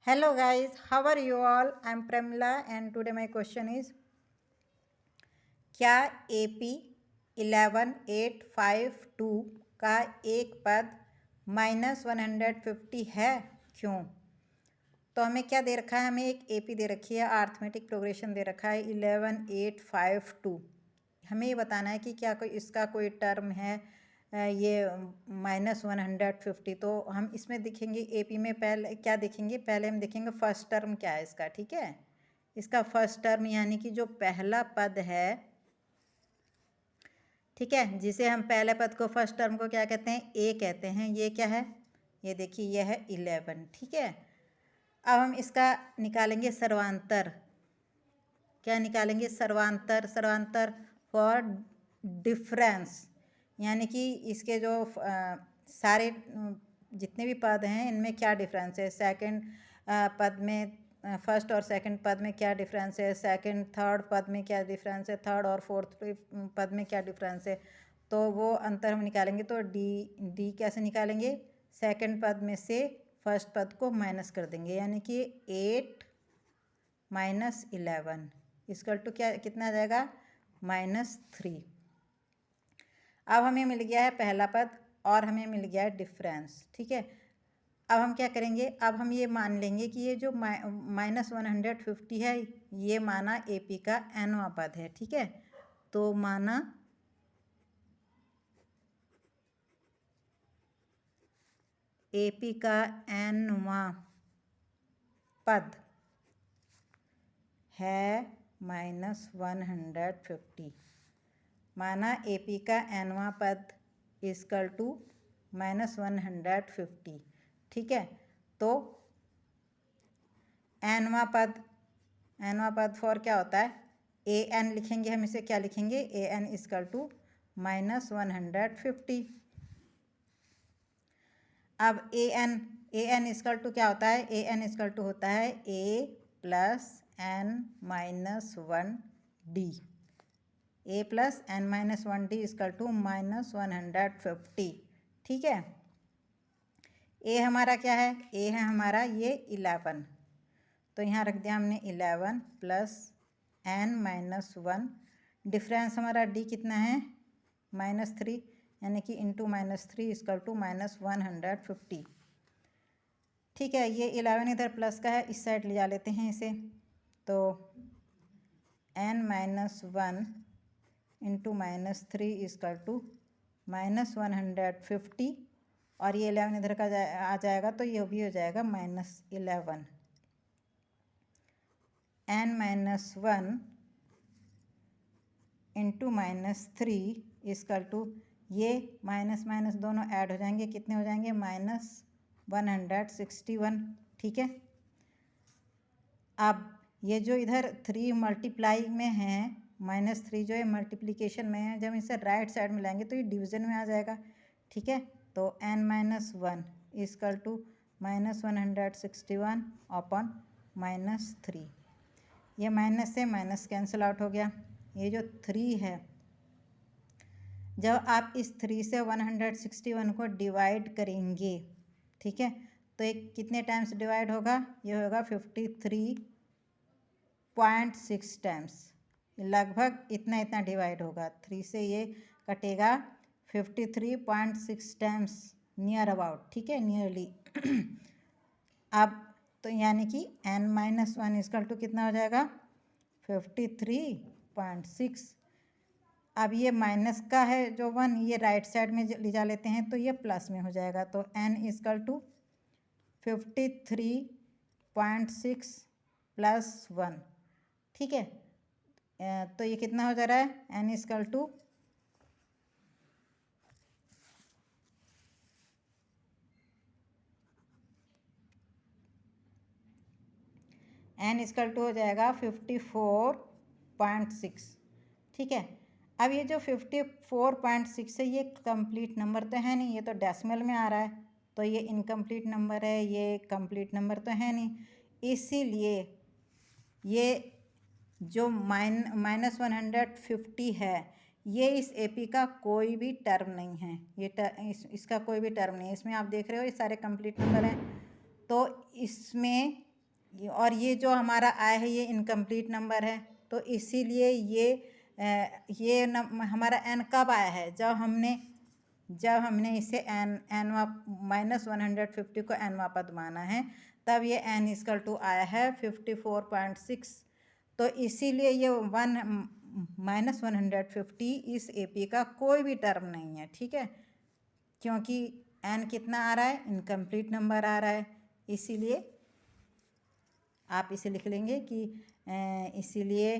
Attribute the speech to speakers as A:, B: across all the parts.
A: Hello guys, how are you all? I am Pramila and today my question is क्या AP 11852 का एक पद -150 है? क्यों? तो हमें क्या दे रखा है, हमें एक AP दे रखी है, अर्थमेटिक प्रोग्रेशन दे रखा है 11852। हमें ये बताना है कि क्या कोई इसका कोई टर्म है ये -150। तो हम इसमें देखेंगे AP में पहले क्या देखेंगे, पहले हम देखेंगे फर्स्ट टर्म क्या है इसका। ठीक है, इसका फर्स्ट टर्म यानी कि जो पहला पद है, ठीक है, जिसे हम पहले पद को फर्स्ट टर्म को क्या कहते हैं, ए कहते हैं। ये क्या है, ये देखिए, ये है 11। ठीक है, अब हम इसका निकालेंगे सर्वांतर। क्या निकालेंगे? सर्वांतर। सर्वांतर फॉर डिफरेंस, यानी कि इसके जो सारे जितने भी पद हैं इनमें क्या डिफरेंस है, सेकंड पद में, फर्स्ट और सेकंड पद में क्या डिफरेंस है, सेकंड थर्ड पद में क्या डिफरेंस है, थर्ड और फोर्थ पद में क्या डिफरेंस है। तो वो अंतर हम निकालेंगे। तो डी कैसे निकालेंगे? सेकंड पद में से फर्स्ट पद को माइनस कर देंगे, यानी कि 8 - 11 इक्वल टू क्या, कितना आ जाएगा? -3। अब हमें मिल गया है पहला पद और हमें मिल गया है डिफरेंस। ठीक है, अब हम क्या करेंगे, अब हम ये मान लेंगे कि ये जो -150 है ये माना AP का nवां पद है। ठीक है, तो माना AP का nवां पद है -150। माना AP का nवां पद इक्वल टू -150। ठीक है, तो nवां पद फॉर क्या होता है, AN लिखेंगे हम। इसे क्या लिखेंगे? AN equal to -150। अब AN इक्वल टू क्या होता है? AN इक्वल टू होता है A + n-1D। A + n-1D equal to -150। ठीक है, A हमारा क्या है? A है हमारा ये 11। तो यहाँ रख दिया हमने 11 + n-1। डिफरेंस हमारा D कितना है? -3, यानी कि इंटू -3 इक्वल टू -150। ठीक है, ये 11 इधर प्लस का है, इस साइड ले जा लेते हैं इसे। तो n-1 इंटू -3 इक्वल टू -150, और ये 11 इधर का आ जाएगा तो ये भी हो जाएगा -11। n-1 इंटू -3 इक्वल टू, ये माइनस माइनस दोनों ऐड हो जाएंगे, कितने हो जाएंगे? -161। ठीक है, अब ये जो इधर 3 मल्टीप्लाई में है, -3 जो है मल्टीप्लिकेशन में है, जब इसे राइट साइड में लाएंगे तो ये डिवीज़न में आ जाएगा। ठीक है, तो n-1 इक्वल टू -161 अपॉन -3। ये माइनस से माइनस कैंसिल आउट हो गया। ये जो 3 है, जब आप इस 3 से 161 को डिवाइड करेंगे, ठीक है, तो एक कितने टाइम्स डिवाइड होगा? ये होगा 53.6 टाइम्स, लगभग इतना डिवाइड होगा। 3 से ये कटेगा 53.6 टाइम्स, नियर अबाउट। ठीक है, नियरली। अब तो यानी कि n-1 इक्वल टू कितना हो जाएगा? 53.6। अब ये माइनस का है जो 1, ये राइट साइड में ले जा लेते हैं तो ये प्लस में हो जाएगा। तो n इक्वल टू 53.6 + 1। ठीक है, तो ये कितना हो जा रहा है? n इक्वल टू हो जाएगा 54.6। ठीक है, अब ये जो 54.6 है ये कंप्लीट नंबर तो है नहीं, ये तो डेसिमल में आ रहा है, तो ये इनकम्प्लीट नंबर है, ये कंप्लीट नंबर तो है नहीं। इसीलिए ये जो -150 है ये इस AP का कोई भी टर्म नहीं है। ये इसका कोई भी टर्म नहीं है। इसमें आप देख रहे हो ये सारे कंप्लीट नंबर हैं, तो इसमें और ये जो हमारा आया है ये इनकम्प्लीट नंबर है, तो इसीलिए ये हमारा n कब आया है, जब हमने इसे -150 को nवां पद माना है, तब ये n इक्वल टू आया है 54.6। तो इसीलिए ये -150 इस AP का कोई भी टर्म नहीं है, ठीक है, क्योंकि n कितना आ रहा है, इनकम्प्लीट नंबर आ रहा है। इसीलिए आप इसे लिख लेंगे कि इसीलिए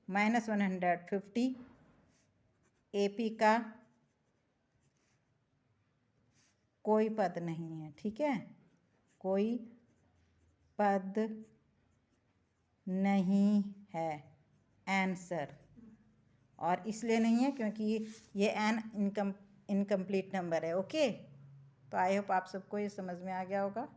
A: -150 AP का कोई पद नहीं है, ठीक है, कोई पद नहीं है आंसर। और इसलिए नहीं है क्योंकि ये n इनकम्प्लीट नंबर है। ओके, तो आई होप आप सबको ये समझ में आ गया होगा।